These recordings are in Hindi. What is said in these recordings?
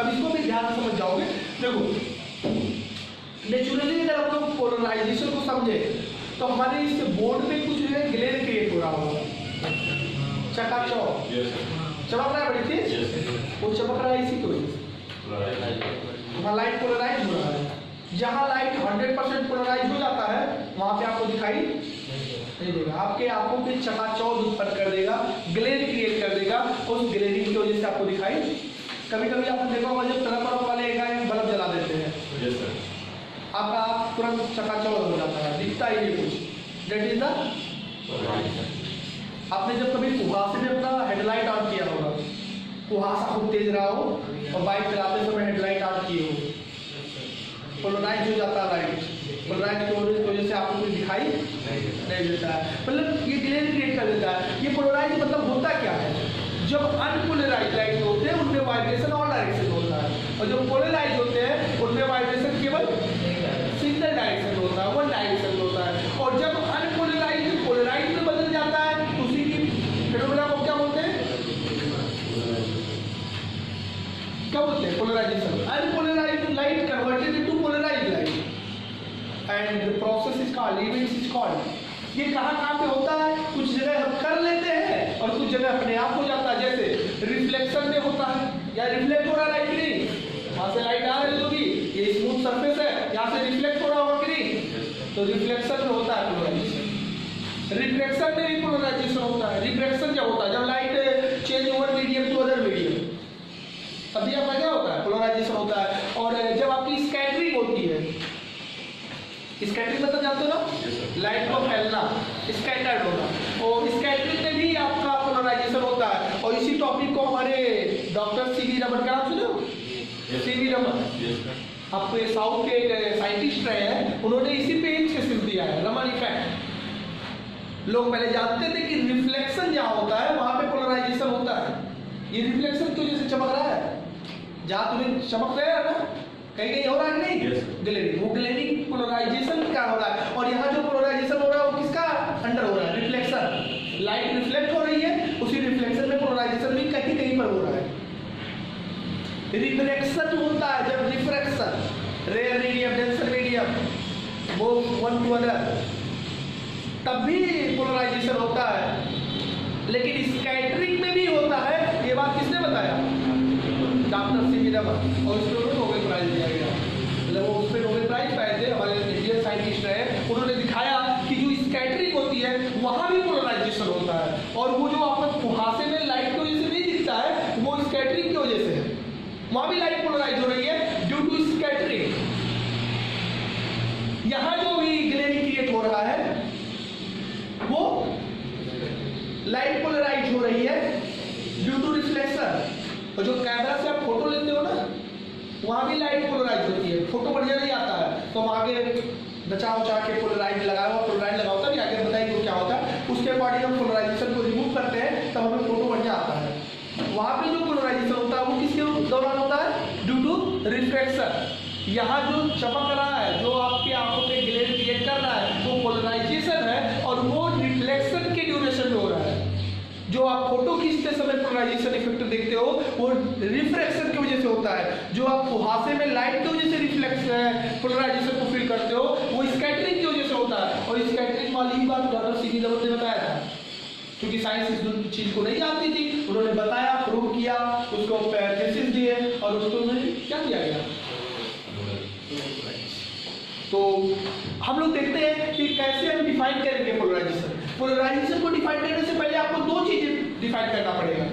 अब इसको भी ध्यान से समझ जाओगे। देखो नेचुरली अगर आप लोग पोलराइजेशन को समझे तो हमारे इस बोर्ड पे कुछ जो है ग्लेयर क्रिएट हो रहा होगा, चकाचौंध चमक रहा है बड़ी तेज, वो चमक रहा है इसी की वजह से, वहाँ लाइट पोलराइज हो रहा है। जहाँ लाइट 100% पोलराइज हो जाता है वहाँ पे आपको दिखाई नहीं देगा, आपके आंखों पे चकाचौंध उत्पन्न कर देगा, ग्लेयर क्रिएट कर देगा, उस ग्लेयरिंग की वजह से आपको दिखाई। कभी कभी आपने देखा होगा जब ट्रक वाले बल्ब जला देते हैं, आपका तुरंत चकाचौंध हो जाता है, दिखता ही नहीं कुछ, दैट इज द। आपने जब कभी कुहासे में अपना हेडलाइट ऑन किया होगा, कुहासा खूब तेज रहा हो और बाइक चलाते समय हेडलाइट ऑन किए हो, पोलराइज हो जाता है लाइट, पोलराइज की वजह से आपको कुछ दिखाई नहीं देता है, मतलब ये ग्लेयर क्रिएट कर देता है। ये पोलराइज मतलब होता क्या है, जब अनपोलराइज लाइट होते हैं उनमें वाइब्रेशन ऑल डायरेक्शन होता है, और जो पोलराइज होते हैं उनमें वाइब्रेशन केवल सिंगल डायरेक्शन होता है, वन डायरेक्शन होता है। और जब अनपोलराइज पोलराइज में बदल जाता है तो उसी की फिनोमेना को क्या बोलते हैं, क्या बोलते हैं, polarisation. Unpolarised light converted into polarised light and the process is called, events is called. ये कहाँ पे होता है, कुछ जगह हम कर लेते हैं और कुछ जगह अपने आप हो जाता है, जैसे रिफ्लेक्शन में होता है, या रिफ्लेक्ट हो रहा है लाइट नहीं, वहां से लाइट आ रही होगी, ये स्मूथ सरफेस है, यहाँ से रिफ्लेक्ट हो रहा होगा कि नहीं, तो रिफ्लेक्शन में होता है पोलराइजेशन। रिफ्लेक्शन में भी पोलराइजेशन होता है। रिफ्लेक्शन क्या होता है, जब light change over medium to other medium, तभी आपका क्या होता है, पोलराइजेशन होता है। और जब आपकी स्कैटरिंग होती है, स्कैटरिंग मतलब जानते हो ना, लाइट को फैलना, स्कैटर्ड होना, और स्कैटरिंग में भी आपका पोलराइजेशन होता है। और इसी टॉपिक को हमारे डॉक्टर सीवी रमन का नाम सुने हो, सीवी रमन, आपके साउथ के एक साइंटिस्ट रहे हैं, उन्होंने इसी पे सिर्फ दिया है, रमन इफेक्ट। लोग पहले जानते थे कि रिफ्लेक्शन जहाँ होता है वहां पे पोलराइजेशन होता है। ये रिफ्लेक्शन की वजह से चमक रहा है, जहाँ तुम्हें चमक रहा है ना, कहीं कहीं हो रहा है नहीं, ग्लेयरिंग, वो ग्लेयरिंग पोलराइजेशन का हो रहा है। और यहाँ जो पोलराइजेशन हो रहा है वो किसका अंडर हो रहा है, रिफ्लेक्शन। लाइट रिफ्लेक्ट हो रही है, उसी रिफ्लेक्शन में पोलराइजेशन भी कहीं कहीं पर हो रहा है। रिफ्लेक्शन होता है जब refraction, rare medium denser medium वो वन टू अदर, तब भी पोलराइजेशन होता है। लेकिन स्कैटरिंग में भी होता है, ये बात किसने बताया, डॉक्टर सीवी रमन, और उसमें उन्होंने नोबेल प्राइज दिया गया, मतलब वो उसमें नोबेल प्राइज पाए थे, हमारे इंडियन साइंटिस्ट रहे। उन्होंने दिखाया कि जो स्कैटरिंग होती है वहाँ भी पोलराइजेशन होता है, और वो जो आपको कुहासे में लाइट की वजह से नहीं दिखता है वो स्कैटरिंग की वजह से है, वहाँ भी लाइट पोलराइज हो रही है ड्यू टू स्कैटरिंग। यहाँ जो भी ग्लेयरिंग क्रिएट हो रहा है वो लाइट पोलराइज हो रही है ड्यू टू रिफ्लेक्शन। और जो कैमरा से आप फोटो लेते हो ना, वहाँ भी लाइट पोलराइज होती है, फोटो बढ़िया नहीं आता है तो हम आगे बचा उचा के पोलराइज लगाया हुआ, पोलराइज लगा होता है, आगे बताइए क्या होता है, उसके अकॉर्डिंग हम पोलराइजेशन को रिमूव करते हैं तब हमें फोटो बढ़िया आता है। वहाँ पे जो पोलराइजेशन होता है वो किसके दौरान होता है, ड्यू टू रिफ्लेक्शन। यहाँ जो चमक रहा है, जो आपकी आंखों पे ग्लेयर क्रिएट कर रहा है, वो पोलराइजेशन है, और वो रिफ्लेक्शन के ड्यूरेशन में हो रहा है। जो आप फोटो खींचते समय पोलराइजेशन इफेक्ट देखते हो वो रिफ्लेक्शन की वजह से होता है। जो आप कुहासे में लाइट की वजह से रिफ्लेक्शन पोलराइजेशन को फील करते हो वो स्कैटरिंग की वजह से होता है। और स्कैटरिंग वाली बात डॉक्टर सीवी रमन ने बताया था, क्योंकि साइंस इस चीज को नहीं जानती थी, उन्होंने बताया, प्रूव किया, उसको थीसिस दिए और उसको क्या किया गया। तो हम लोग देखते हैं कि कैसे हम डिफाइन करेंगे पोलराइजेशन। पोलराइजेशन को डिफाइन करने से पहले आपको दो चीजें डिफाइन करना पड़ेगा,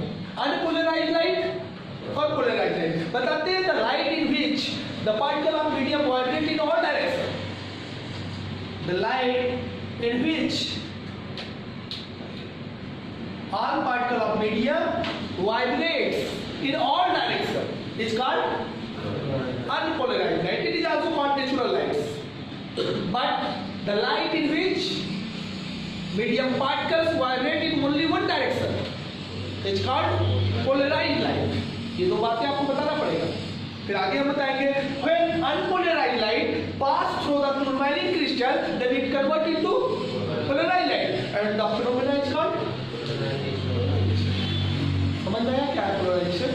अनपोलराइज्ड लाइट और पोलराइज्ड लाइट। बताते हैं the light in which the particle of medium vibrate in all direction, the light in which all particle of medium vibrates in all direction is called unpolarized light. It is also called natural lights. But the light in which medium particles vibrate in only one direction is called polarized light. ये दो बातें आपको बताना पड़ेगा, फिर आगे हम बताएंगे। When unpolarized light pass through the tourmaline crystal, then it convert into polarized light, and the phenomena is called, समझ में आया क्या है पोलराइजेशन।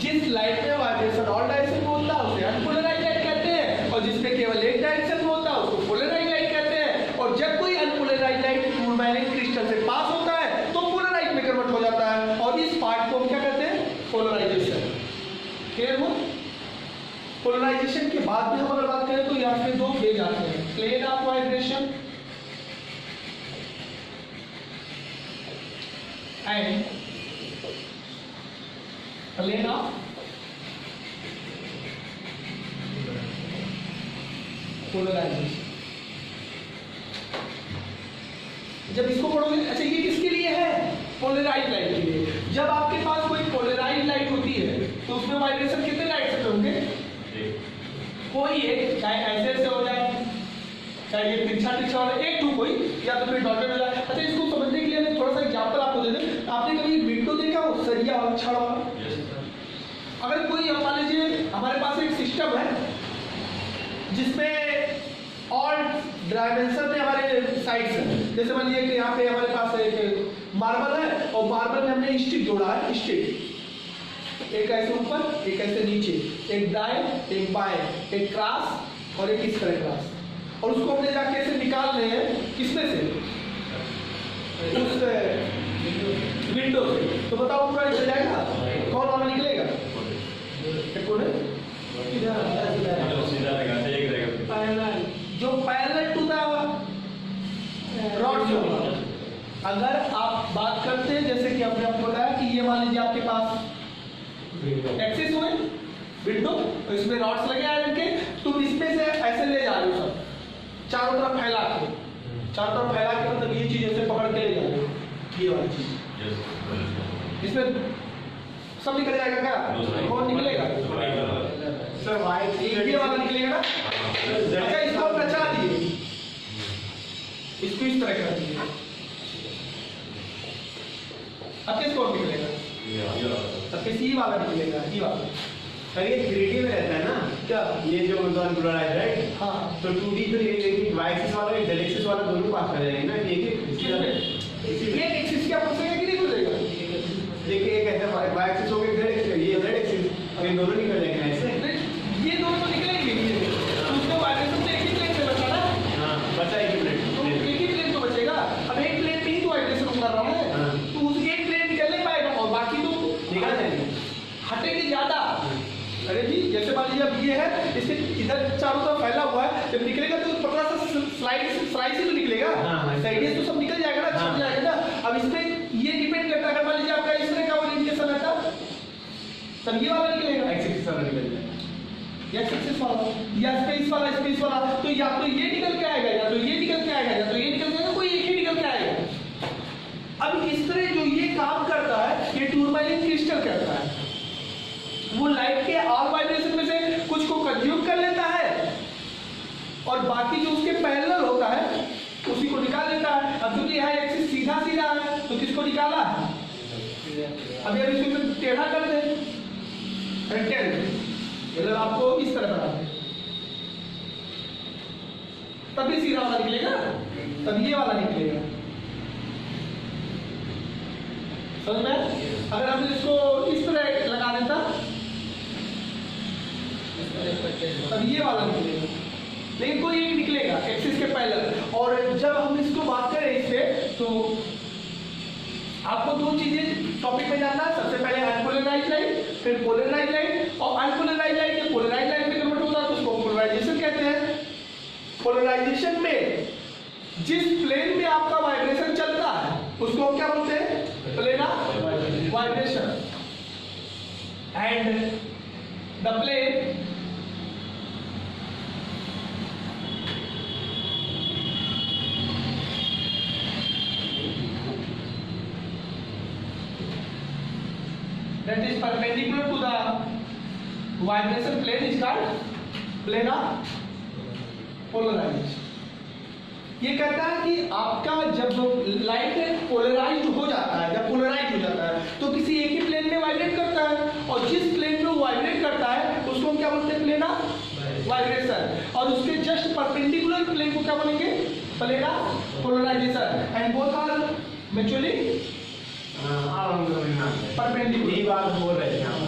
जिस लाइट में वाइब्रेशन ऑल डायरेक्शन में होता है उसे अनपोलराइज्ड लाइट कहते हैं, और जिसमें केवल एक डायरेक्शन में होता है उसको पोलराइज्ड लाइट कहते हैं। और जब कोई अनपोलराइज्ड लाइट टूरमैलिन क्रिस्टल से पास होता है तो पोलराइज्ड में कन्वर्ट हो जाता है, और इस पार्ट को हम क्या कहते हैं? पोलराइजेशन। क्लियर हो? पोलराइजेशन के बाद में हम अगर बात करें तो यहाँ पे दो फेज आते हैं, plane of vibration and plane of polarisation. जब इसको पढ़ोगे, अच्छा ये किसके लिए है? पोलराइज्ड लाइट के लिए। जब आपके पास कोई पोलराइज्ड लाइट होती है तो उसमें वाइब्रेशन कितने डायरेक्शन में होंगे? कोई एक, चाहे ऐसे ऐसे हो जाए, चाहे ये तिरछा तिरछा हो जाए, एक टू कोई, या तो फिर डॉटेड हो जाए। अच्छा इसको समझने के लिए मैं थोड़ा सा एग्जांपल आपको दे दें। आपने कभी विंडो देखा हो सरिया और छड़ वाला? अगर कोई, मान लीजिए हमारे पास एक सिस्टम है जिसमें ऑल डायमेंशन में हमारे साइड्स हैं। जैसे मान लीजिए कि यहाँ पे हमारे पास एक मार्बल है और मार्बल में हमने स्टिक जोड़ा है, स्टिक एक ऐसे ऊपर एक ऐसे नीचे, एक दाएं एक बाएं, एक क्रॉस और एक इस तरह क्रॉस, और उसको हमने जाके ऐसे निकाल रहे हैं किसमें से? उस विंडो से। तो बताओ पूरा निकल जाएगा? कौन वाला निकलेगा? जो पैरेलल टू द रॉड जो, अगर आप बात करते हैं जैसे कि आपने आपको बताया कि ये मान लीजिए आपके पास एक्सिस हुए विंडो, तो इसमें रॉड्स लगे आयरन के, तुम इसमें से ऐसे ले जा रहे हो सब चारों तरफ फैला के, चारों तरफ फैला के मतलब ये चीज ऐसे पकड़ के ले जा रहे हो, ये वाली चीज इसमें सब निकल जाएगा क्या? कौन निकलेगा? सर वाइट ये वाला निकलेगा ना? अच्छा इसको बचा दिए, इसको इस तरह कर दिए, अब किस कौन निकलेगा? अब किसी वाला निकलेगा, ये वाला। सर ये 3D में रहता है ना क्या? ये जो नॉन पोलराइज्ड राइट? हाँ तो 2D तो ये वाई एक्सिस वाला और जेड एक्सिस वाला दोनों पास कर जाएंगे ना, ये एक्सिस क्या पूछेगा कि नहीं पूछेगा? देखिए एक ऐसा वाई एक्सिस हो गया, जेड एक्सिस, ये जेड एक्सिस, अब ये दोनों निकल जाएंगे ऐसे। ये दोनों तो निकलेंगे, उसको वाइब्रेशन से एक ही प्लेन पे बचा ना? हाँ बचा एक ही प्लेन, तो एक ही प्लेन तो बचेगा। अब एक प्लेन पे ही तो वाइब्रेशन कर रहा है, तो उस एक प्लेन निकल नहीं पाएगा और बाकी तो निकल जाएंगे, हटेंगे ज्यादा। अरे जी जैसे मान लीजिए अब ये है, इसके इधर चारों तरफ फैला हुआ है, जब निकलेगा तो पतला सा स्लाइड से तो निकलेगा, साइड तो सब निकल जाएगा ना, छप जाएगा ना। अब इसमें ये डिपेंड करता है, अगर मान लीजिए आपका इस तरह का ओरिएंटेशन रहता तब ये वाला निकलेगा, एक्सिस वाला निकल जाएगा, या सक्सेस वाला या स्पेस वाला, तो या तो ये निकल के आएगा या तो ये निकल के आएगा या तो ये निकल के आएगा, कोई एक ही निकल के आएगा। अब इस तरह जो ये काम करता है ये टूरमैलिन क्रिस्टल करता है, वो लाइट के ऑल वाइब्रेशन में से कुछ को कंज्यूम कर लेता है और बाकी जो उसके पैरेलल होता है उसी को निकाल लेता है। अब क्योंकि यहाँ एक्सिस सीधा सीधा है तो किसको निकाला है? अभी अब इसको टेढ़ा कर दे, मतलब आपको इस तरह बना दे, तब भी सीधा वाला निकलेगा, तब ये वाला निकलेगा। समझ में? अगर हम इसको इस तरह लगा देता तब ये वाला निकलेगा, लेकिन कोई एक निकलेगा एक्सिस के पैरेलल। और जब हम इसको बात करें इस पे तो आपको दो चीजें टॉपिक में जानना है। सबसे पहले अनपोलराइज्ड लाइट, फिर पोलराइज्ड लाइट। और अनपोलराइज्ड लाइट के पोलराइज्ड लाइट में कन्वर्ट होता है तो उसको पोलराइजेशन कहते हैं। पोलराइजेशन में जिस प्लेन में आपका वाइब्रेशन चलता है उसको हम क्या बोलते हैं? Plane of vibration. And the plane that is perpendicular to the vibration plane is called plane of polarization। ये कहता है कि आपका जब लाइट पोलराइज्ड हो जाता है, जब पोलराइज हो जाता है तो किसी एक ही प्लेन में वाइब्रेट करता है, और जिस प्लेन में वो वाइब्रेट करता है उसको हम क्या बोलते हैं? Plane of vibration. और उसके जस्ट परपेंडिकुलर प्लेन को क्या बोलेंगे? Plane of polarisation. And both are mutually perpendicular. Perpendicular यही बात बोल रहे थे आप,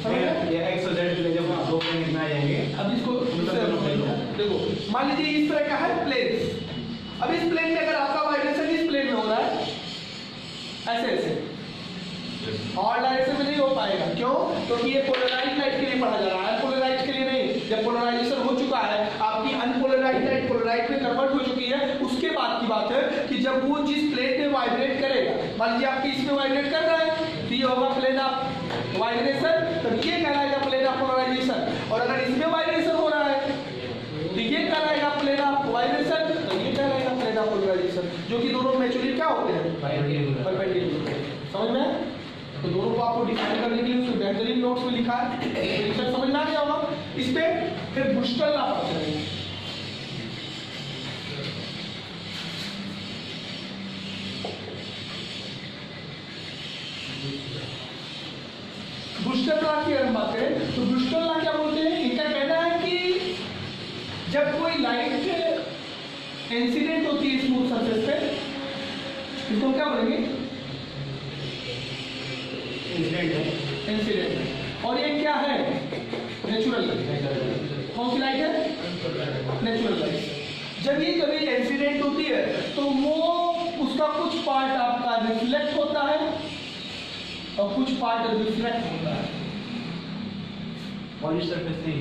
ये एक्स और जेड के जब दो प्लेन इतना आ जाएंगे। अब इसको देखो, मान लीजिए इस तरह का है प्लेन। अब इस प्लेन में अगर आपका वाइब्रेशन इस प्लेन में हो रहा है ऐसे ऐसे, और डायरेक्शन में नहीं हो पाएगा। क्यों? क्योंकि ये पोलराइज लाइट के लिए पढ़ा जा रहा है, अनपोलराइज के लिए नहीं। जब पोलराइजेशन हो चुका है, आपकी अनपोलराइज लाइट पोलराइज में कन्वर्ट हो चुकी है, उसके बाद की बात है कि जब वो जिस प्लेन में वाइब्रेट करेगा, मान लीजिए आपकी इसमें वाइब्रेट कर रहा है तो ये होगा प्लेन ऑफ वाइब्रेशन, तो ये कहलाएगा प्लेन ऑफ पोलराइजेशन। और अगर इसमें वाइब्रेशन हो रहा है तो ये कहलाएगा प्लेन ऑफ वाइब्रेशन, तो ये कहलाएगा प्लेन ऑफ पोलराइजेशन, जो कि दोनों म्यूचुअली क्या होते हैं? परपेंडिकुलर। समझ में? तो दोनों को आपको डिफाइन करने के लिए उसमें बेहतरीन नोट्स में लिखा है, तो समझ में आ गया होगा। इस पे फिर ब्रूस्टर लॉ पढ़ते हैं। ब्रूस्टर लॉ की अगर बात करें तो ब्रूस्टर लॉ क्या बोलते हैं? इनका कहना है कि जब कोई लाइट इंसिडेंट होती है स्मूथ सरफेस पे, इसको क्या बोलेंगे? इंसिडेंट। और ये क्या है? Natural light. कौन सी लाइट है? Natural light. जब ये कभी इंसिडेंट होती है तो वो उसका कुछ पार्ट आपका रिफ्लेक्ट होता है और कुछ पार्ट रिफ्लेक्ट होता है। पॉलिश सरफेस नहीं।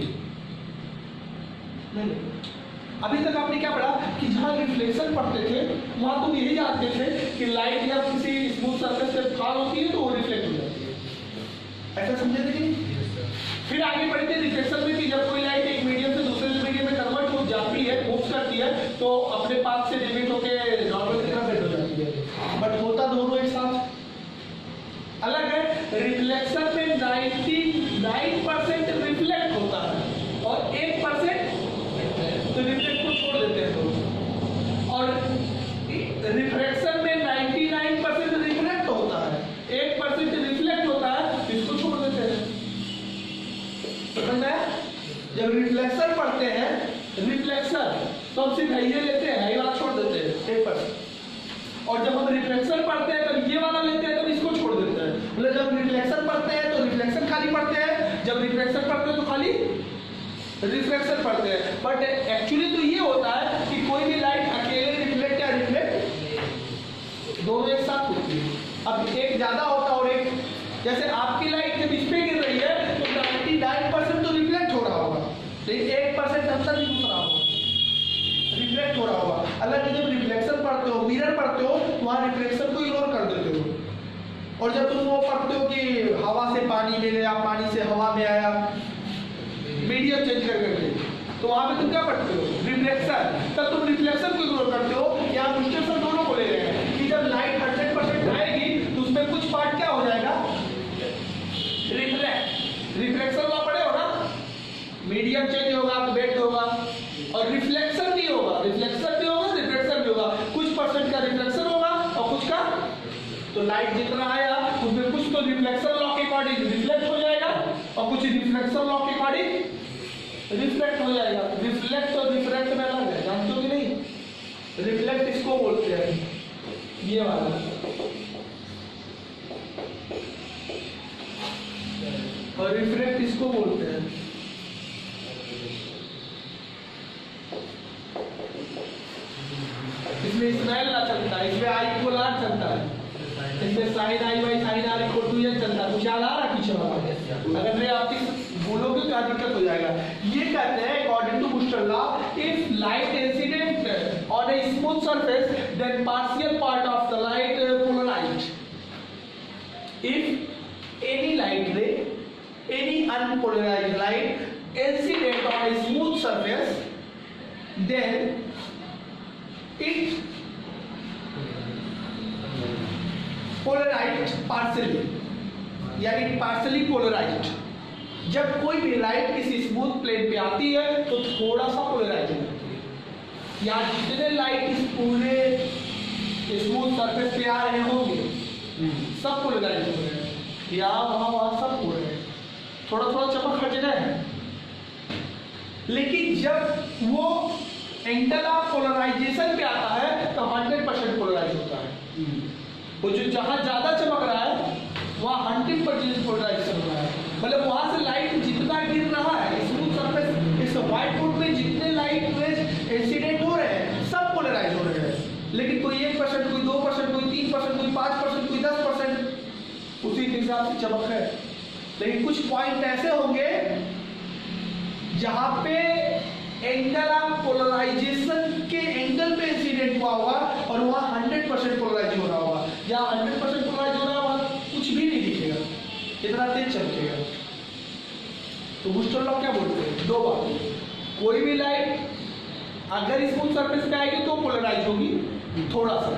अभी तक आपने क्या पढ़ा कि जहां रिफ्लेक्शन पढ़ते थे वहां तुम यही जानते थे कि लाइट जब किसी स्मूथ सरफेस पे फाल होती है तो वो रिफ्लेक्ट हो जाती है। ऐसा समझे थे कि फिर आगे बढ़ते रिफ्लेक्शन में कि जब कोई लाइट एक मीडियम से दूसरे मीडियम में कन्वर्ट हो जाती है, मूव करती है, तो अपने पाथ से डिविएट होकर नॉर्मल की तरफ हो जाती है। बट होता दोनों एक साथ अलग है। रिफ्लेक्शन में 99% रिफ्लेक्ट होता है और 1% तो रिफ्लेक्ट को छोड़ देते हैं लोग। और रिफ्रैक्शन में 99% रिफ्लेक्ट होता है, 1% रिफ्लेक्ट होता है, इसको छोड़ देते हैं। समझ में? जब रिफ्लेक्शन पढ़ते हैं, रिफ्लेक्शन तो हम सिर्फ ये लेते हैं, ये वाला छोड़ देते हैं 1%। और जब हम रिफ्लेक्शन पढ़ते हैं तब ये वाला लेते हैं, तब इसको छोड़ देते हैं। मतलब जब रिफ्लेक्शन पढ़ते हैं तो रिफ्लेक्शन खाली पढ़ते हैं, जब रिफ्लेक्शन पढ़ते हैं तो खाली रिफ्लेक्शन पढ़ते हैं। बट एक्चुअली तो ये होता है कि कोई भी लाइट अकेले रिफ्लेक्ट या रिफ्लेक्ट दोनों एक साथ होती है। अब एक ज्यादा होता है और एक, जैसे आपकी लाइट जब इस पे गिर रही है तो 99% तो रिफ्लेक्ट हो रहा होगा, लेकिन 1% अंदर नहीं घुस रहा होगा, रिफ्लेक्ट हो रहा होगा। अलग जब रिफ्लेक्शन पढ़ते हो, मिरर पढ़ते हो, वहां रिफ्लेक्शन को इग्नोर कर देते हो। और जब तुम वो पढ़ते हो कि हवा से पानी ले गया, पानी से हवा में आया, मीडियम चेंज कर करके, तो वहां पे तुम क्या पढ़ते हो? रिफ्लेक्शन। तब तुम रिफ्लेक्शन को इग्नोर करते हो। यहाँ ब्रूस्टर दोनों को ले रहे हैं कि जब लाइट 100% आएगी तो उसमें कुछ पार्ट क्या हो जाएगा? रिफ्लेक्ट। रिफ्लेक्शन वहां पढ़े हो ना, मीडियम चेंज होगा तो बेट होगा, और रिफ्लेक्शन भी होगा, रिफ्लेक्शन भी होगा, रिफ्लेक्शन भी होगा। कुछ परसेंट का रिफ्लेक्शन होगा और कुछ का, तो लाइट जितना आया उसमें कुछ तो रिफ्लेक्शन लॉ के अकॉर्डिंग रिफ्लेक्ट हो जाएगा और कुछ रिफ्लेक्शन लॉ के अकॉर्डिंग रिफ्लेक्ट हो जाएगा। रिफ्लेक्ट और रिफ्रैक्ट में अलग है, जानते हो कि नहीं? रिफ्लेक्ट इसको बोलते हैं, ये वाला, और रिफ्रैक्ट इसको बोलते हैं। इसमें स्मेल ना चलता है, इसमें आई इक्वल आर चलता है, इसमें sine i by sine r equal to n चलता है। कुछ याद आ रहा पीछे वाला? अगर मैं आपकी बोलोगे क्या दिक्कत हो जाएगा। ये कहते हैं according to Brewster law, if light incident on a smooth surface then partial part of the light polarised. If any light ray, any unpolarized light incident on a smooth surface, then it polarized partially, या it partially polarized। जब कोई भी लाइट किसी स्मूथ प्लेन पे आती है तो थोड़ा सा पोलराइज हो जाती है। या जितने लाइट इस पूरे स्मूथ सरफेस पे आ रहे होंगे सब पोलराइज हो रहे हैं, या वहां सब हो रहे हैं, थोड़ा थोड़ा चमक हट रहा है। लेकिन जब वो एंगल ऑफ पोलराइजेशन पे आता है तो 100% पोलराइज होता है। वो जो जहां ज्यादा चमक रहा है वहां 100% पोलराइजेशन हो रहा है। मतलब वहां से हिसाब से चमक है, लेकिन कुछ पॉइंट ऐसे होंगे जहां पे एंगल ऑफ पोलराइजेशन के एंगल पे इंसिडेंट हुआ होगा और वहां 100% पोलराइज हो रहा होगा। जहां 100% पोलराइज हो रहा है वहां कुछ भी नहीं दिखेगा, इतना तेज चमकेगा। तो बूस्टर लॉ क्या बोलते हैं? दो बात, कोई भी लाइट अगर स्मूथ सरफेस पे आएगी तो पोलराइज होगी थोड़ा सा,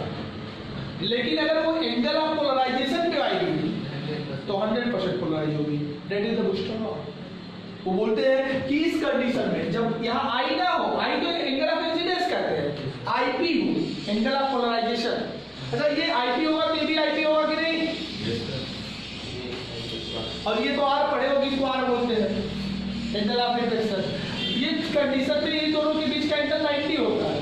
लेकिन अगर वो एंगल ऑफ पोलराइजेशन पे आएगी तो 100% पोलराइज होगी। That is the booster law. वो बोलते हैं कि इस कंडीशन में जब यहाँ आई ना हो, आई तो एंगल ऑफ इंसिडेंस कहते हैं, आईपी हो एंगल ऑफ पोलराइजेशन। अच्छा ये आईपी होगा तो ये भी आईपी होगा कि नहीं? और ये तो आर पढ़े होगी, इसको आर बोलते हैं एंगल ऑफ रिफ्लेक्शन। ये कंडीशन में ये दोनों के बीच का एंगल 90 होता है।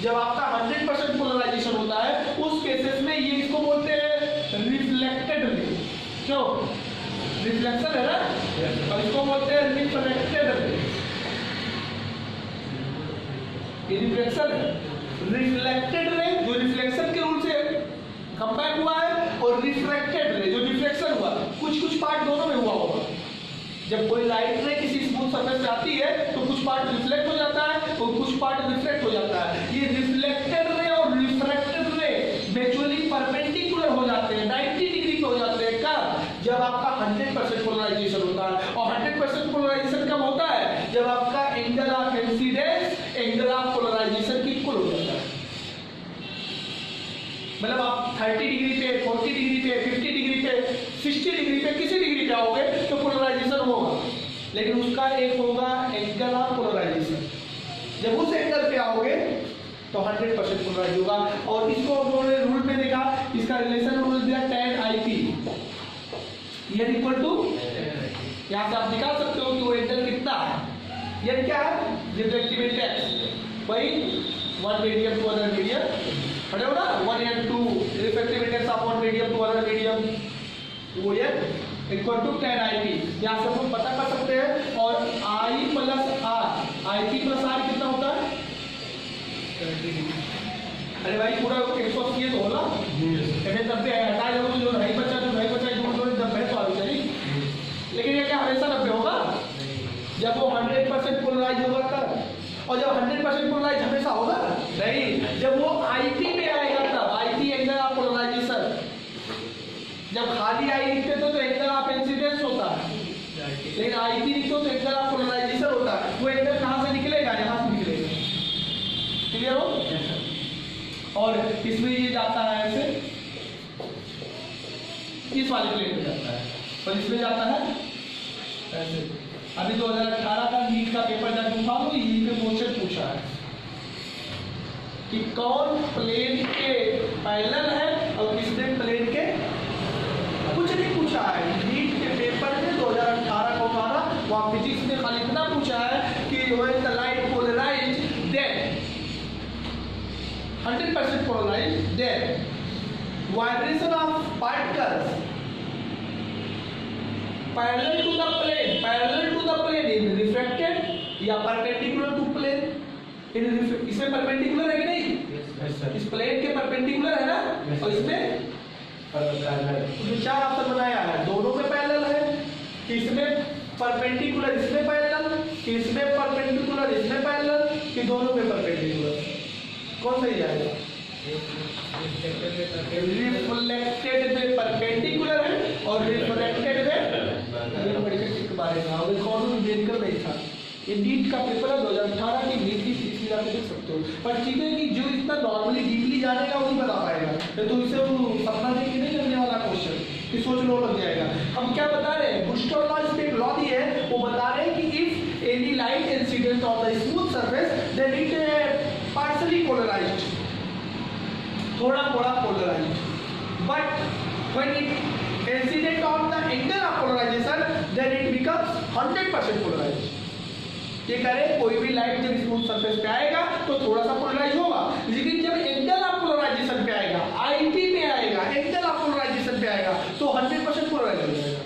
जब आपका 100% पोलराइजेशन होता है उस केसेस में ये इसको बोलते हैं रिफ्लेक्टेड रे। क्यों? रिफ्लेक्शन है ना, और इसको बोलते हैं रिफ्लेक्टेड रे। ये रिफ्लेक्शन है, रिफ्लेक्टेड रे जो रिफ्लेक्शन के रूल से कम बैक हुआ है, और रिफ्रैक्टेड रे जो रिफ्लेक्शन हुआ। कुछ कुछ पार्ट दोनों में हुआ होगा। जब कोई लाइट रे किसी स्मूथ सरफेस पे आती है तो कुछ पार्ट रिफ्लेक्ट हो जाता है और कुछ पार्ट रिफ्रैक्ट हो जाता है। ये रिफ्लेक्टेड रे और रिफ्रैक्टेड रे म्यूचुअली परपेंडिकुलर हो जाते हैं, 90 डिग्री पे हो जाते हैं। कब? जब आपका 100% पोलराइजेशन होता है। और 100% पोलराइजेशन कब होता है? जब आपका angle of incidence angle of polarisation की इक्वल हो जाता है। मतलब आप 30 डिग्री पे, 40 डिग्री पे, 50 डिग्री पे, 60 डिग्री पे, किसी डिग्री पे आओगे तो पोलराइजेशन होगा, लेकिन उसका एक होगा एंगल ऑफ पोलराइजेशन। जब उस एंगल पे आओगे तो 100% पोलराइज होगा। और इसको उन्होंने रूल में देखा, इसका रिलेशन रूल दिया tan IP n equal to, यहाँ से आप निकाल सकते हो कि वो एंगल कितना है। n क्या है? रिफ्लेक्टिव इंडेक्स, वही 1 मीडियम टू अदर मीडियम, पढ़े हो ना, 1 and 2 reflective index of 1 medium to other medium, वो n equal to tan IP। यहाँ से हम पता कर सकते हैं। और I plus R, IP plus R कितना होता है? अरे भाई पूरा 180 तो होला, कहते 90 है, हटा दो तो जो नहीं बचा, जो नहीं बचा जो 90 तो आगे चली। लेकिन ये क्या हमेशा 90 होगा? जब वो 100% पोलराइज होगा तब। और जब 100% पोलराइज हमेशा होगा नहीं, जब वो IP पे आएगा तब। IP angle of polarisation. जब खाली आई लिखते तो एंगल ऑफ इंसिडेंस होता है, लेकिन IP लिखते तो एंगल ऑफ पोलराइजेशन होता है। वो एंगल कहाँ से निकलेगा? यहाँ से निकलेगा। क्लियर हो? और इसमें ये जाता है ऐसे, इस वाले प्लेट में जाता है, और इसमें जाता है ऐसे। अभी 2018 का नीट का पेपर जब उठा लो, यही पे क्वेश्चन पूछा है कि कौन प्लेन के पैरेलल है और किसने प्लेन के, कुछ नहीं पूछा है। नीट के पेपर में 2018 को उठाना, वहाँ फिजिक्स में खाली इतना पूछा है कि when the light polarise then 100% polarized, then vibration of particles parallel to the plane in refracted या perpendicular to plane in इसमें perpendicular है कि नहीं? yes, इस प्लेन के perpendicular है ना? yes, और इसमें उसमें 4 ऑप्शन बनाया है, दोनों में पैरेलल है, कि इसमें परपेंडिकुलर इसमें पैरेलल, कि इसमें परपेंडिकुलर इसमें पैरेलल, कि दोनों में परपेंडिकुलर। कौन सही जाएगा? रिफ्लेक्टेड में परपेंडिकुलर है और रिफ्रैक्टेड में के बारे में और कौन देखकर नहीं था। ये नीट का पेपर है 2018 की, नीट की सीधी जाके देख सकते हो। पर चीजें कि जो इतना नॉर्मली डीपली जानेगा वही बता पाएगा, तो इसे वो सपना देख के नहीं करने वाला क्वेश्चन कि सोच लो लग जाएगा। हम क्या बता रहे हैं? बूस्टर लॉ पे एक लॉ दी है, वो बता रहे हैं कि if any light incident on the smooth surface then it partially polarized, थोड़ा थोड़ा polarized, but when it incident on the angle of polarization then it becomes 100% polarized। ये कह रहे कोई भी लाइट जब स्मूथ सरफेस पे आएगा तो थोड़ा सा पोलराइज होगा, लेकिन जब एंगल ऑफ पोलराइजेशन पे आएगा, IP पे आएगा, एंगल ऑफ पोलराइजेशन पे आएगा तो 100% पोलराइज हो जाएगा।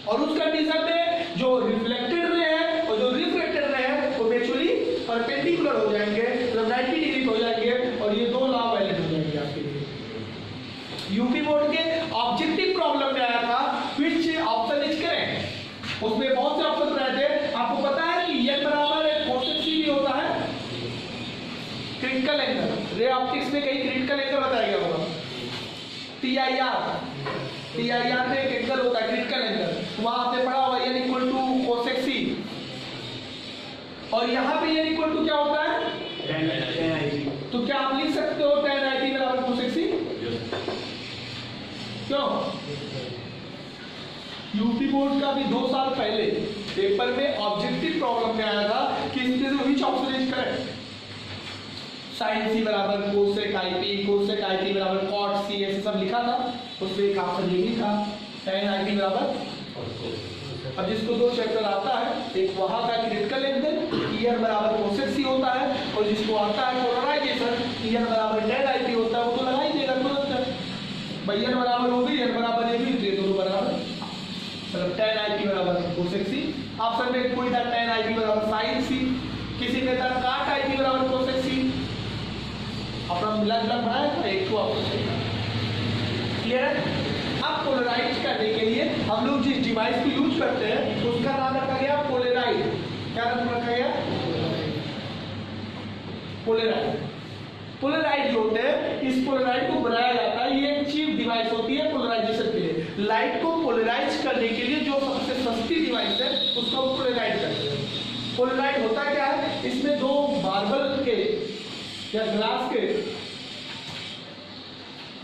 और उस कंडीशन में जो रिफ्लेक्टेड रे है और जो रिफ्रैक्टेड रे है वो म्यूचुअली परपेंडिकुलर हो जाएंगे, मतलब 90 डिग्री हो जाएंगे, और ये दो लॉ वैलिड हो जाएंगे आपके लिए। यूपी बोर्ड के ऑब्जेक्टिव प्रॉब्लम में आया था इसमें कहीं क्रिटिकल एंगल बताया गया होगा, TIR में एक एंगल होता है क्रिटिकल एंगल, वहां आपने पढ़ा होगा n equal to cosec c, और यहाँ पे n इक्वल टू क्या होता है tan IT। तो क्या आप लिख सकते हो tan IT बराबर कोसेक c? क्यों? यूपी बोर्ड का भी 2 साल पहले पेपर में ऑब्जेक्टिव प्रॉब्लम में आया था कि इसमें से which option is correct, sin c बराबर कोसेक IP, कोसेक IP बराबर cot c, ऐसे सब लिखा था, उसमें एक ऑप्शन ये भी था tan IT बराबर। अब जिसको 2 चैप्टर आता है, एक वहां का क्रिटिकल एंगल ER बराबर कोसेक c होता है, और जिसको आता है पोलराइजेशन ER बराबर tan IP होता है, वो तो लगा ही देगा तुरंत भाई, n बराबर हो गई, n बराबर ये भी, ये दोनों बराबर, मतलब tan IP बराबर कोसेक c। ऑप्शन में कोई था tan IP बराबर sin c, किसी में था cot IP बराबर कोसेक c, अपना मिला जुला बनाया था, एक तो आपको सही था। क्लियर है? अब पोलराइज करने के लिए हम लोग जिस डिवाइस को यूज करते हैं उसका नाम रखा गया पोलराइड। क्या नाम रखा गया? पोलराइड। पोलराइड जो होते हैं, इस पोलराइड को बनाया जाता है, ये एक चीप डिवाइस होती है पोलराइजेशन के लिए। लाइट को पोलराइज करने के लिए जो सबसे सस्ती डिवाइस है उसको हम पोलराइड करते हैं। पोलराइड होता क्या है, इसमें 2 मार्बल के या ग्लास के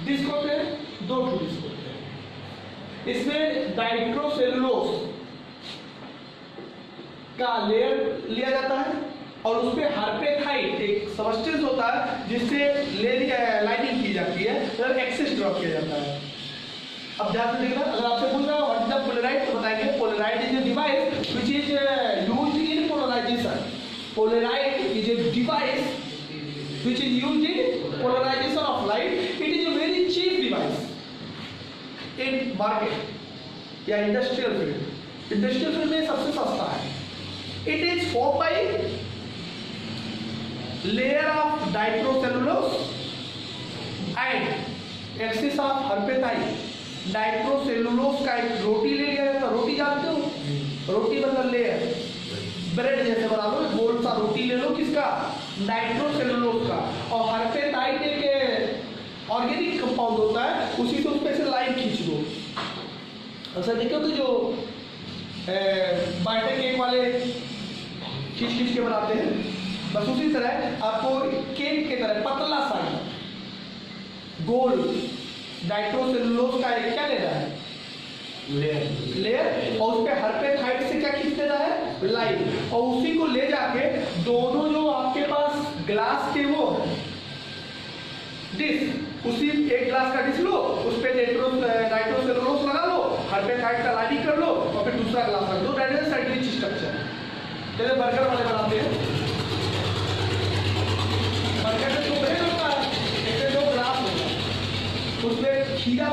डिस्क होते हैं, 2 डिस्क होते हैं। इसमें नाइट्रोसेलुलोज का लेयर लिया जाता है और उसपे हार्पेथाइट एक सबस्टेंस होता है जिससे लाइनिंग की जाती है, मतलब एक्सेस ड्रॉप किया जाता है। अब ध्यान से देखना, अगर आपसे पूछ रहा है व्हाट इज द पोलराइड, तो बताएंगे polaroid is a device which is used in polarisation. Polaroid is a device which is used in polarization of light. It is a very cheap device in market या industrial field. Industrial field में सबसे सस्ता है। It is formed by layer of nitrocellulose and axis of herpetite. Nitrocellulose का एक रोटी ले लिया जाता है, रोटी जानते हो, रोटी मतलब लेयर, ब्रेड जैसे बना लो, गोल सा रोटी ले लो, किसका? नाइट्रोसेलुलोज का। और हर्पेटाइट एक ऑर्गेनिक कंपाउंड होता है, उसी से उसमें से लाइन खींच दो। अच्छा देखो तो जो बायोटेक केक वाले खींच के बनाते हैं, बस उसी तरह आपको केक के तरह पतला सा गोल नाइट्रोसेलुलोज का एक क्या लेना है, लेयर, और उस पे हर्पेटाइट से क्या खींच देना है, लाइन, और उसी को ले जाके दोनों जो आपके पास ग्लास के वो डिस्क, उसी एक ग्लास का डिस्क लो, उस पे नाइट्रोसेलुलोज लगा लो, हर्पेटाइट का लाइनिंग कर लो, और फिर दूसरा ग्लास रख दो। That is cyclic structure. जैसे बर्गर वाले बनाते हैं, बर्गर में 2 ब्रेड होता है, इसमें 2 ग्लास होता है, उसमें खीरा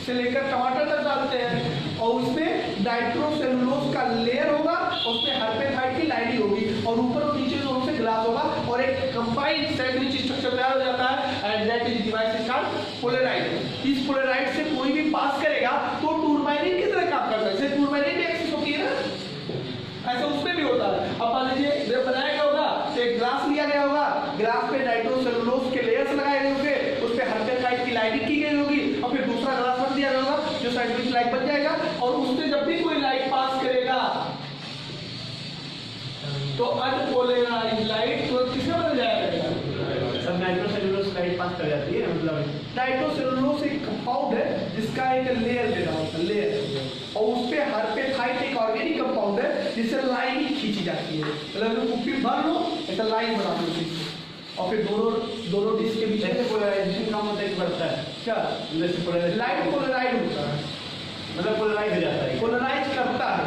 से लेकर टमाटर तक डालते हैं, और उसमें नाइट्रोसेलुलोज का लेयर होगा, उसमें हर्पेटाइट की लाइनिंग होगी, और ऊपर और नीचे दोनों से ग्लास होगा, और एक कंबाइंड साइक्लिक स्ट्रक्चर तैयार हो जाता है, and that is device is called Polaroid. इस पोलराइड से कोई भी पास करेगा तो टूरबाइन की तरह काम करता है, जैसे टूरबाइन की एक्सिस होती है ना, ऐसा उसमें भी होता है। अब मान लीजिए जब बनाया गया होगा तो एक ग्लास लिया गया होगा, ग्लास पे नाइट्रोसेलुलोज के लेयर्स लगाए गए होंगे, उस पे हर्पेटाइट की लाइनिंग की गई होगी, और फिर दूसरा ग्लास रख दिया गया होगा जो साइक्लिक लाइट बन जाएगा, और उससे जब भी कोई लाइट पास करेगा तो अनपोलराइज्ड लाइट तो किसमें बदल जाएगा, सब नाइट्रोसेलुलोज लाइट पास कर जाती है। मतलब नाइट्रोसेलुलोज एक कंपाउंड है जिसका एक लेयर लेना होता है, लेयर, और उस पे हर्पेटाइट एक ऑर्गेनिक कंपाउंड है जिससे लाइन खींची जाती है, मतलब कुप्पी भर लो ऐसा लाइन बना लो उससे, और फिर दोनों डिस्क के बीच में पोलराइजेशन काम होता है, बढ़ता है क्या, लाइट पोलराइड होता है, मतलब पोलराइज हो जाता है, पोलराइज करता है,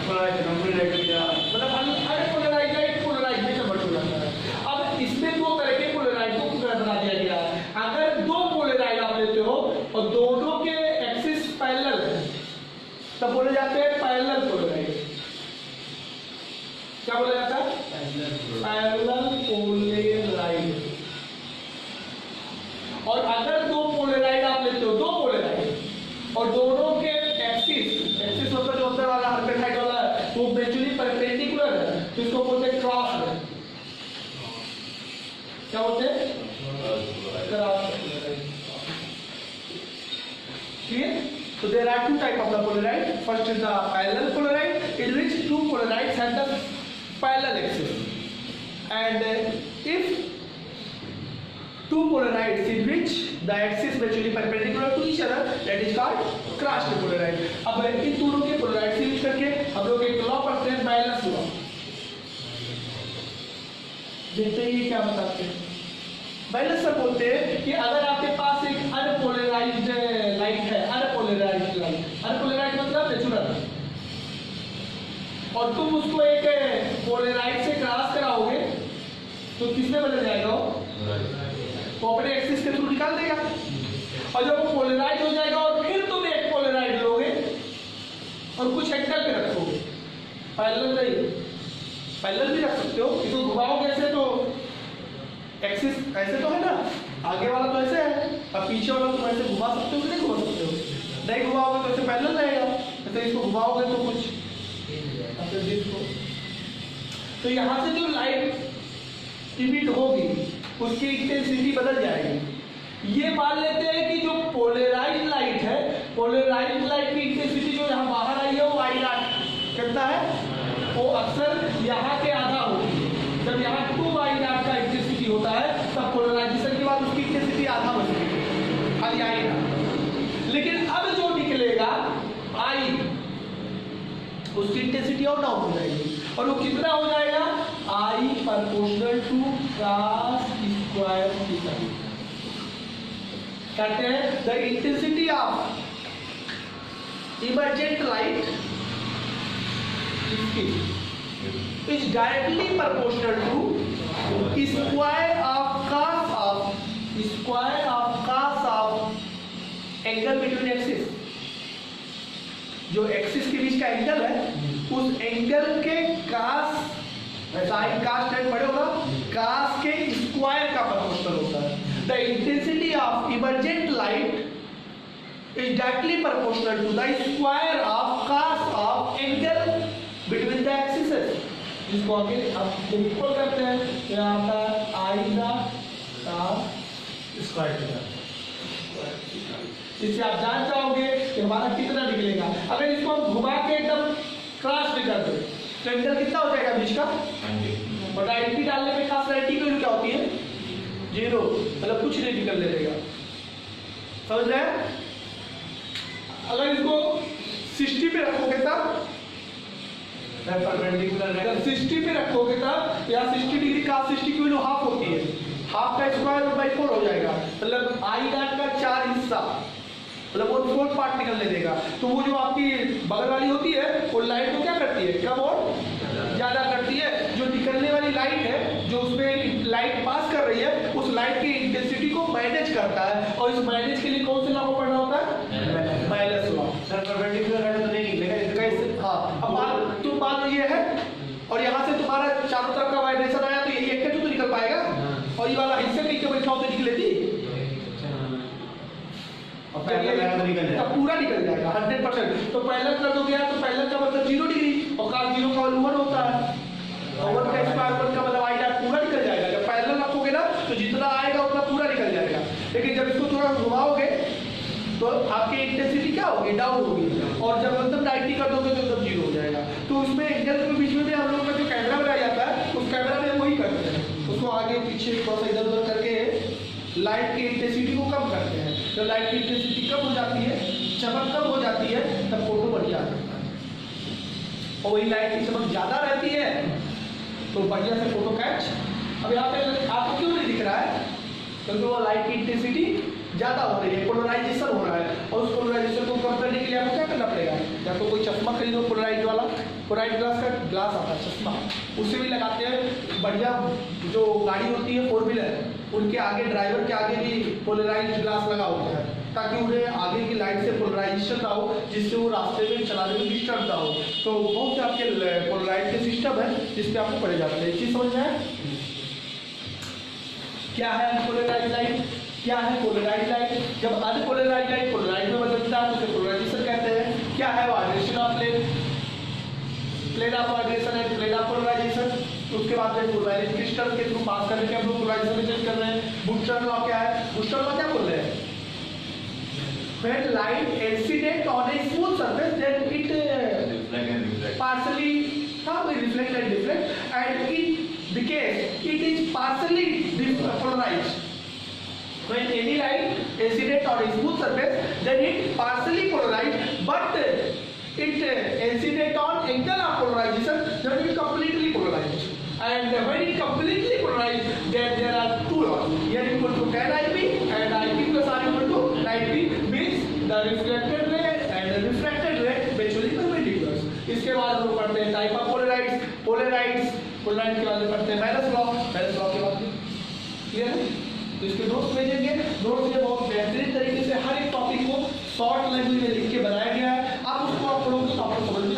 पोलराइज मतलब अनपोलराइज्ड लाइट पोलराइज में कन्वर्ट हो जाता है। अब इसमें 2 तरह के पोलराइड को बना दिया गया है। अगर 2 पोलराइड आप लेते हो और दोनों के एक्सिस पैरेलल है तब बोले जाते हैं पैरेलल पोलराइड। क्या बोला जाता है, पैरेलल पोलराइड। और अगर 2 पोलराइड आप लेते हो, 2 पोलराइड, और दोनों के एक्सिस मतलब जो अंदर वाला हर्पेटाइट वाला वो एक्चुअली परपेंडिकुलर है, तो इसको बोलते हैं क्रॉस है। क्या बोलते हैं, So there are two types of the polarite. First is the parallel polarite, in which two polarites have the parallel axis. And if two polarites in which the axis virtually perpendicular to each other, that is called crossed polarite. अब इन दोनों के पोलराइट से यूज करके हम लोग एक लॉ पढ़ते हैं, बैलेंस लॉ। देखते हैं क्या बताते हैं। बैलेंस से बोलते हैं कि अगर आपके पास एक अनपोलराइज्ड लाइट है, अनपोलराइज्ड लाइट, अनपोलराइज्ड मतलब नेचुरल, और तुम उसको एक पोलराइट से क्रॉस कराओगे तो किसमें बदल जाएगा वो अपने एक्सिस के थ्रू निकाल देगा। और जब वो पोलराइज हो जाएगा और फिर तुम एक पोलराइड लोगे और कुछ एंगल पे रखोगे, पैरेलल नहीं, पैरेलल भी रख सकते हो, इसको घुमाओगे ऐसे तो एक्सिस ऐसे तो है ना, आगे वाला तो ऐसे है, अब पीछे वाला तुम ऐसे घुमा सकते हो कि नहीं घुमा सकते हो? नहीं घुमाओगे तो ऐसे पैरेलल रहेगा, तो इसको घुमाओगे तो कुछ तो यहाँ से जो लाइट इमिट होगी उसकी इंटेंसिटी बदल जाएगी। ये मान लेते हैं कि जो पोलराइज्ड लाइट है, पोलराइज्ड लाइट की इंटेंसिटी जो यहाँ बाहर आई है वो आई नॉट कितना है, वो अक्सर यहाँ के आधा होती है। जब यहाँ 2 का इंटेंसिटी होता है तब पोलराइजेशन के बाद उसकी इंटेंसिटी आधा बचती है, खाली आई ना। लेकिन अब जो निकलेगा आई, उसकी इंटेंसिटी और डाउन हो जाएगी, और वो कितना हो जाएगा, I proportional to cos square theta. कहते हैं the intensity of emergent light is directly proportional to square of cos of angle between axis। जो एक्सिस के बीच का एंगल है उस एंगल के कास, साइन कास टेन पड़े होगा, कास के स्क्वायर का प्रोपोर्शनल होता है। The intensity of emergent light is directly proportional to the square of cos of angle between the axes. जिसको आगे आप जब इक्वल करते हैं तो यहाँ पर आई का कास स्क्वायर थीटा। इससे आप जान जाओगे कि हमारा कितना निकलेगा। अगर इसको हम घुमा के एकदम क्रॉस भी कर दें तो एंगल कितना हो जाएगा बीच का, और 90 डालने पे cos 90 की वैल्यू क्या होती है, 0, मतलब कुछ नहीं निकलने देगा। समझ रहे हैं? अगर इसको 60 पे रखोगे तब, अगर 60 पे रखोगे तब या 60 डिग्री cos 60 की वैल्यू हाफ होती है, हाफ का स्क्वायर बाई 4 हो जाएगा, मतलब आई डॉट का 4 हिस्सा, मतलब वो 4 पार्ट निकलने देगा। तो वो जो आपकी बगल वाली होती है वो लाइट को क्या करती है, कम और ज्यादा करती है। जो निकलने वाली लाइट है, जो उसमें लाइट पास कर रही है, उस लाइट की इंटेंसिटी को मैनेज करता है, और इस मैनेज के लिए कौन से लॉ को पढ़ना होता है, बैलेंस लॉ। सर परपेंडिकुलर है तो नहीं निकलेगा कैसे? हाँ, अब मान लो ये है और यहाँ से तुम्हारा चारों तरफ का वाइब्रेशन आया तो यही एक तो निकल पाएगा, और ये वाला हिस्सा कहीं के बैठा हो तो निकलेगी, अब पूरा निकल जाएगा 100%। तो पहला कर दोगे तो पहला का मतलब 0 डिग्री, और cos 0 का 1 होता है, और 1 का स्क्वायर 1 का मतलब आई डॉट पूरा निकल जाएगा। जब पहला रखोगे ना तो जितना आएगा उतना पूरा निकल जाएगा। लेकिन जब इसको थोड़ा घुमाओगे तो आपकी इंटेंसिटी क्या होगी, डाउन होगी, और जब एकदम 90 कर दोगे तो एकदम 0 हो जाएगा। तो उसमें एंगल के बीच में हम लोगों का जो कैमरा बनाया जाता है उस कैमरा में वही करते हैं, उसको आगे पीछे थोड़ा सा इधर उधर करके लाइट की इंटेंसिटी को कम करते हैं। जब लाइट की इंटेंसिटी कम हो जाती है, चमक कम हो जाती है, तब फोटो बढ़िया आता है। और वही लाइट की चमक ज्यादा रहती है तो बढ़िया से फोटो कैच। अब यहाँ पे आपको क्यों नहीं दिख रहा है, क्योंकि वो लाइट की इंटेंसिटी ज्यादा हो रही है, पोलराइजेशन हो रहा है, और उस पोलराइजेशन को कम करने के लिए आपको क्या करना पड़ेगा, या तो कोई चश्मा खरीदो पोलराइज वाला, पोलराइज ग्लास का ग्लास आता है चश्मा, उससे भी लगाते हैं। बढ़िया जो गाड़ी होती है 4 व्हीलर, उनके आगे ड्राइवर के आगे भी पोलराइज ग्लास लगा होता है, ताकि उन्हें आगे की लाइट से पोलराइजेशन ना हो, जिससे वो रास्ते में चलाने में डिस्टर्ब ना हो। तो बहुत से आपके पोलराइज के सिस्टम है जिसपे आपको पड़े जाते हैं। चीज समझ में आए? क्या है पोलराइज लाइट, क्या है पोलराइज लाइट? जब अनपोलराइज लाइट पोलराइज में बदलता है तो उसे पोलराइजेशन कहते हैं। क्या है vibration of plane, plane of vibration है, प्लेन ऑफ पोलराइजेशन। उसके बाद में पोलराइज क्रिस्टल के थ्रू पास करके हम लोग पोलराइजेशन चेंज कर रहे हैं। बूस्टर लॉ क्या है, बूस्टर लॉ क्या बोल रहे हैं, when light incident on a smooth surface, then it Reflect and reflect. partially reflect and deflect, and because it is partially polarized. When any light incident on a smooth surface, then it partially polarized, but it incident on angle of polarization, then it completely polarized. And when it completely polarized, then there are two laws. Here equal to tan IB and IB plus R equal to 90, means the reflected ray and the refracted ray mutually perpendicular. इसके बाद हम पढ़ते हैं टाइप ऑफ पोलराइड्स के बाद पढ़ते हैं मैलस लॉ के बाद क्लियर है। तो इसके नोट्स भेजेंगे। नोट्स ये बहुत बेहतरीन तरीके से हर एक टॉपिक को शॉर्ट लैंग्वेज में लिख के बनाया गया है। आप उसको आप पढ़ोगे तो आपको समझ में